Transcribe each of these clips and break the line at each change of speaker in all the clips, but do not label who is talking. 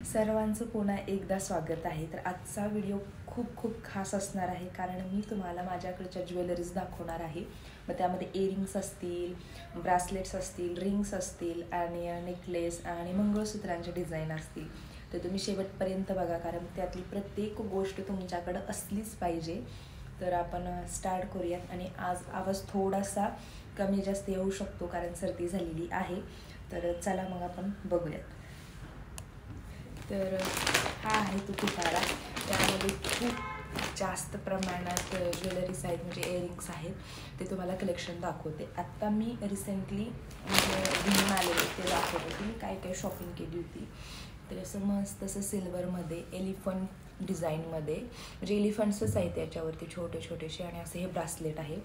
सर्वांचं पुन्हा एकदा स्वागत आहे। तर आजचा व्हिडिओ खूप खास असणार आहे, कारण मी तुम्हाला माझ्याकडच्या ज्वेलरीज दाखवणार आहे। मग त्यामध्ये इयरिंग्स असतील, ब्रासलेट्स असतील, रिंग्स असतील आणि नेकलेस आणि मंगळसूत्रांचे डिझाईन असतील। तर तुम्ही शेवटपर्यंत बघा, कारण त्यातली प्रत्येक गोष्ट तुमच्याकडे असलीच पाहिजे। तर आपण स्टार्ट करूयात। आणि आज आवाज थोडासा कमी जास्त येऊ शकतो, कारण सर्दी झालेली आहे। तर चला मग आपण बघूयात। तर हा आहे तो पिटारा। त्यामध्ये खूप जास्त प्रमाणात ज्वेलरीज आहेत, म्हणजे इयरिंग्स आहेत। ते तुम्हाला कलेक्शन दाखवते। आत्ता मी रिसेंटली घेऊन आलेले ते दाखवते की मी काय काय शॉपिंग केली होती। तर असं मस्त असं सिल्वरमध्ये एलिफंट डिझाईनमध्ये, म्हणजे एलिफंट्सच आहे त्याच्यावरती छोटे छोटेसे, आणि असं हे ब्रासलेट आहे।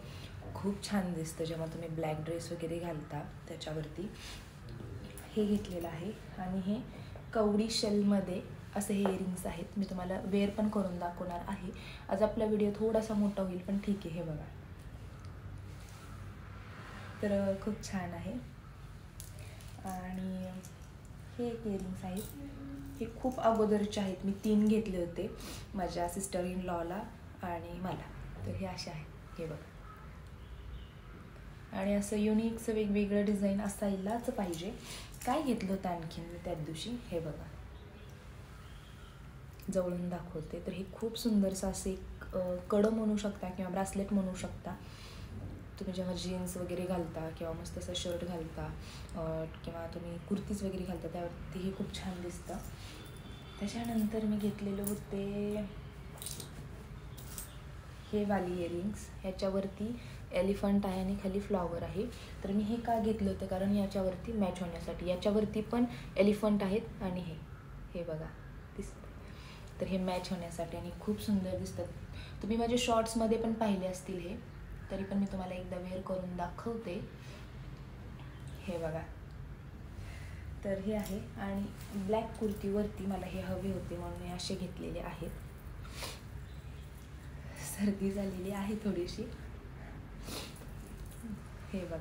खूप छान दिसतं जेव्हा तुम्ही ब्लॅक ड्रेस वगैरे घालता त्याच्यावरती। हे घेतलेलं आहे। आणि हे कवडी शेलमध्ये असे हे इयरिंग्स आहेत। मी तुम्हाला वेअर पण करून दाखवणार आहे। आज आपला व्हिडिओ थोडासा मोठा होईल, पण ठीक आहे। हे बघा, तर खूप छान आहे। आणि हे एक इयरिंग्स आहेत। हे खूप अगोदरचे आहेत, मी 3 घेतले होते माझ्या सिस्टर इन लॉला आणि मला। तर हे असे आहेत, हे बघा। आणि असं युनिकचं वेगवेगळं डिझाईन असायलाच पाहिजे। काय घेतलं होतं आणखीन मी त्याच दिवशी, हे बघा, जवळून दाखवते। तर हे खूप सुंदरसं असं एक कडं म्हणू शकता किंवा ब्रासलेट म्हणू शकता। तुम्ही जेव्हा जीन्स वगैरे घालता किंवा मस्त असं शर्ट घालता किंवा तुम्ही कुर्तीज वगैरे घालता, त्यावरती हे खूप छान दिसतं। त्याच्यानंतर मी घेतलेले होते हे वाली इयरिंग्स। ह्याच्यावरती एलिफंट आहे आणि खाली फ्लॉवर आहे। तर मी हे का घेतलं होतं, कारण याच्यावरती मॅच होण्यासाठी। याच्यावरती पण एलिफंट आहेत आणि हे बघा दिसतं। तर हे मॅच होण्यासाठी आणि खूप सुंदर दिसतात। तुम्ही माझे शॉर्ट्समध्ये पण पाहिले असतील हे, तरी पण मी तुम्हाला एकदा वेअर करून दाखवते। हे बघा, तर हे आहे। आणि ब्लॅक कुर्तीवरती मला हे हवे होते म्हणून मी असे घेतलेले आहेत। सर्दी झालेली आहे थोडीशी। हे बघा,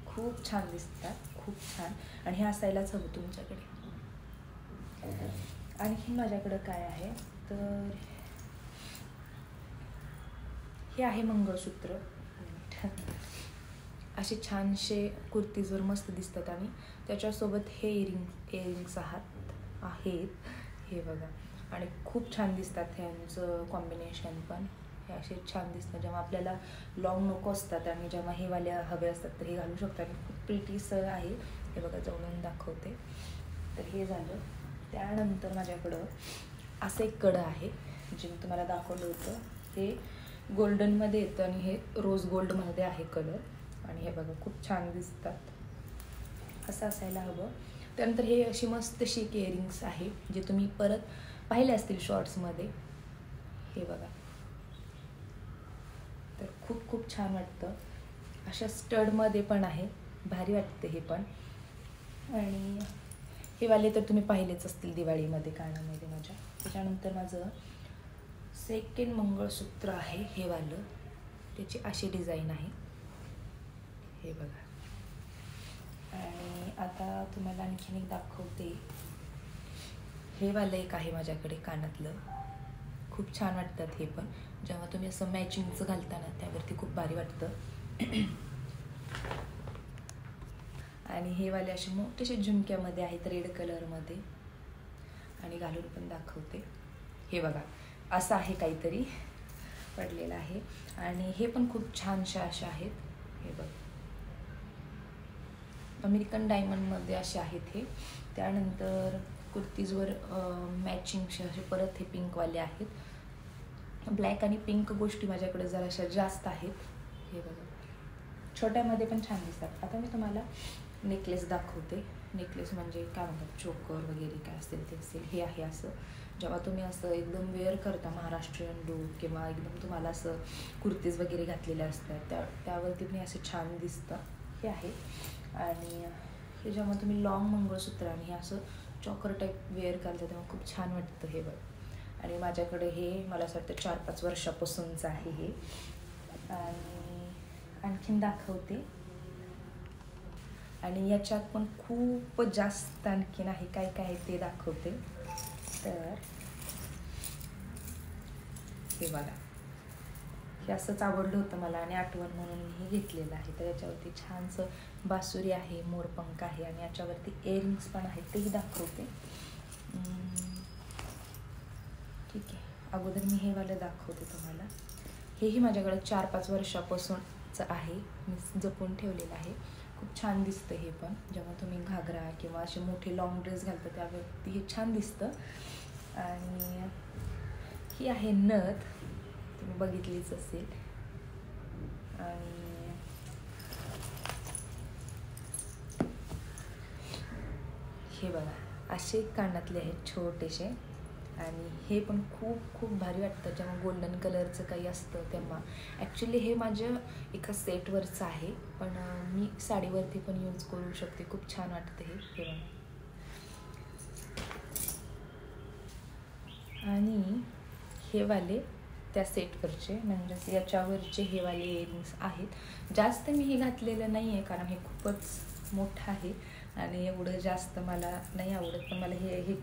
खूप छान दिसतात, खूप छान। आणि हे असायलाच हवं तुमच्याकडे। आणखी माझ्याकडं काय आहे, तर हे आहे मंगळसूत्र। असे छानसे कुर्तीजवर मस्त दिसतात आणि त्याच्यासोबत हे इयरिंग्स आहेत। हे बघा, आणि खूप छान दिसतात। ह्यांचं कॉम्बिनेशन पण हे असे छान दिसतं। जेव्हा आपल्याला लॉंग नको असतात आणि जेव्हा हे वाले हवे असतात, तर हे घालू शकतात। आणि खूप प्रिटीसं आहे। हे बघा, जवळून दाखवते। तर हे झालं। त्यानंतर माझ्याकडं असं एक कडं आहे, जे मी तुम्हाला दाखवलं होतं। हे गोल्डनमध्ये येतं आणि हे रोज गोल्डमध्ये आहे कलर। आणि हे बघा, खूप छान दिसतात, असं असायला हवं। त्यानंतर हे अशी मस्तशी एक इयरिंग्स आहे, जे तुम्ही परत पाहिले असतील शॉर्ट्समध्ये। हे बघा, तर खूप छान वाटतं। अशा स्टडमध्ये पण आहे, भारी वाटते हे पण। आणि हे वाले तर तुम्ही पाहिलेच असतील दिवाळीमध्ये कानामध्ये माझ्या। त्याच्यानंतर माझं सेकंड मंगळसूत्र आहे हे वालं। त्याची अशी डिझाईन आहे, हे बघा। आणि आता तुम्हाला आणखीन एक दाखवते। हे वालं एक आहे माझ्याकडे कानातलं, खूप छान वाटतात हे पण। जेव्हा तुम्ही असं मॅचिंगचं घालता ना, त्यावरती खूप भारी वाटतं। आणि हे वाले असे मोठेसे झुमक्यामध्ये आहेत, रेड कलरमध्ये। आणि घालून पण दाखवते। हे बघा, असं आहे काहीतरी पडलेलं आहे। आणि हे पण खूप छानशा अशा आहेत, हे बघ, अमेरिकन डायमंडमध्ये असे आहेत हे। त्यानंतर कुर्तीजवर मॅचिंगचे असे परत हे पिंकवाले आहेत। ब्लॅक आणि पिंक गोष्टी माझ्याकडे जराशा जास्त आहेत। हे बघा, छोट्यामध्ये पण छान दिसतात। आता मी तुम्हाला नेकलेस दाखवते। नेकलेस म्हणजे काय म्हणतात, चोकर वगैरे काय असेल ते असेल। हे आहे असं, जेव्हा तुम्ही असं एकदम वेअर करता महाराष्ट्रीयन लूक, किंवा एकदम तुम्हाला असं कुर्तीज वगैरे घातलेल्या असतात, त्यावरती पण असं छान दिसतं। हे आहे। आणि हे जेव्हा तुम्ही लॉंग मंगळसूत्र आणि हे असं चॉकर टाईप वेअर करता, तेव्हा खूप छान वाटतं। हे बघ, आणि माझ्याकडे हे मला असं वाटतं 4-5 वर्षापासूनचं आहे हे। आणि आणखीन दाखवते। आणि याच्यात पण खूप जास्त आणखीन आहे, काय काय आहे ते दाखवते. तर हे बघा, हे असंच आवडलं होतं मला आणि आठवण म्हणून मी हे घेतलेलं आहे. तर याच्यावरती छानसं बासुरी आहे, मोरपंख आहे आणि याच्यावरती इयरिंग्स पण आहेत, तेही दाखवते. ठीक आहे, अगोदर मी हे वालं दाखवते तुम्हाला. हेही माझ्याकडे 4-5 वर्षापासूनचं आहे, मी जपून ठेवलेलं आहे. खूप छान दिसतं हे पण. जेव्हा तुम्ही घागरा किंवा असे मोठे लॉंग ड्रेस घालता त्यावरती हे छान दिसतं. आणि ही आहे नथ, तुम्ही बघितलीच असेल. आणि हे बघा, असे कानातले आहेत छोटेसे आणि हे पण खूप खूप भारी वाटतं जेव्हा गोल्डन कलरचं काही असतं तेव्हा. ॲक्च्युली हे माझ्या एका सेटवरचं आहे, पण मी साडीवरती पण यूज करू शकते. खूप छान वाटतं हे बघा. आणि हे वाले त्या सेटवरचे, म्हणजे याच्यावरचे हे वाले इयरिंग्स आहेत. जास्त मी हे घातलेलं नाही आहे कारण हे खूपच मोठं आहे आणि एवढं जास्त मला नाही आवडत, पण मला हे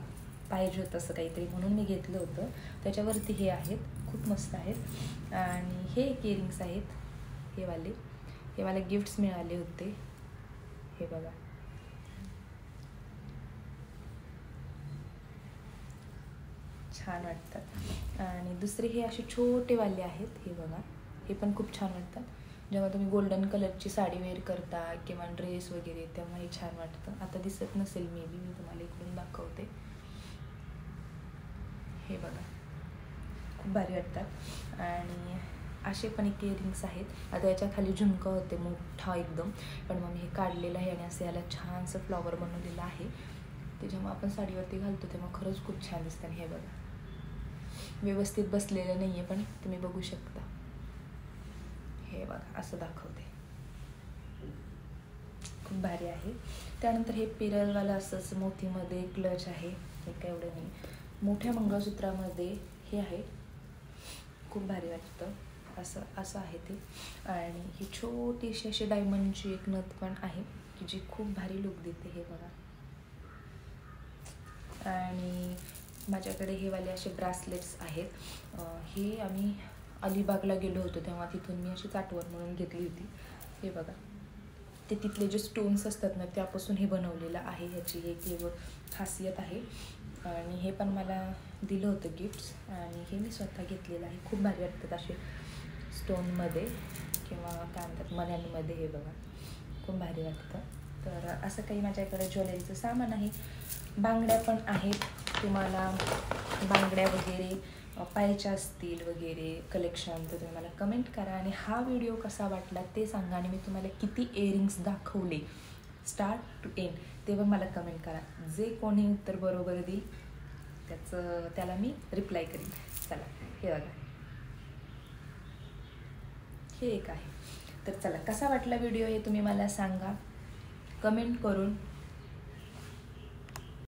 पाहिजे होतं असं काहीतरी म्हणून मी घेतलं होतं. त्याच्यावरती हे आहेत, खूप मस्त आहेत. आणि हे एक इयरिंग्स आहेत, हे वाले गिफ्ट्स मिळाले होते. हे बघा, छान वाटतात. आणि दुसरे हे असे छोटेवाले आहेत, हे बघा, हे पण खूप छान वाटतात. जेव्हा तुम्ही गोल्डन कलरची साडी वेअर करता किंवा ड्रेस वगैरे तेव्हा हे छान वाटतं. आता दिसत नसेल मी तुम्हाला इकडून दाखवते. हे बघा, खूप भारी वाटतात. आणि असे पण एक इयरिंग्स आहेत. आता याच्या खाली झुमका होते मोठा एकदम, पण मग मी हे काढलेलं आहे आणि असं याला छानसं फ्लॉवर बनवलेलं आहे. ते जेव्हा आपण साडीवरती घालतो तेव्हा खरंच खूप छान दिसतं. हे बघा, व्यवस्थित बसलेलं नाही आहे पण तुम्ही बघू शकता. हे बघा, असं दाखवते, खूप भारी आहे. त्यानंतर हे पिरलवालं असंच मोतीमध्ये क्लच आहे, हे काय एवढं नाही. मोठ्या मंगळसूत्रामध्ये हे आहे, खूप भारी वाटतं. असं आहे ते. आणि ही छोटीशी अशी डायमंडची एक नथ पण आहे की जी खूप भारी लुक देते. हे बघा. आणि माझ्याकडे हे वाले असे ब्रासलेट्स आहेत. हे आम्ही अलिबागला गेलो होतो तेव्हा तिथून मी अशीच आठवण म्हणून घेतली होती. हे बघा, ते तिथले जे स्टोन्स असतात ना त्यापासून हे बनवलेलं आहे. ह्याची एक खासियत आहे. आणि हे पण मला दिलं होतं गिफ्ट्स आणि हे मी स्वतः घेतलेलं आहे. खूप भारी वाटतात असे स्टोनमध्ये किंवा काय म्हणतात मण्यांमध्ये. हे बघा, खूप भारी वाटतं. तर असं काही माझ्याकडे ज्वेलरीचं सामान आहे. बांगड्या पण आहेत. तुम्हाला बांगड्या वगैरे पाहायच्या असतील वगैरे कलेक्शन तर तुम्ही मला कमेंट करा. आणि हा व्हिडिओ कसा वाटला ते सांगा. आणि मी तुम्हाला किती इयरिंग्स दाखवले स्टार्ट टू एंड ते पण मला कमेंट करा. जे कोणी उत्तर बरोबर देईल त्याला मी रिप्लाय करीन. चला, हे बघा, हे एक आहे. तर चला, कसा वाटला व्हिडिओ हे तुम्ही मला सांगा कमेंट करून.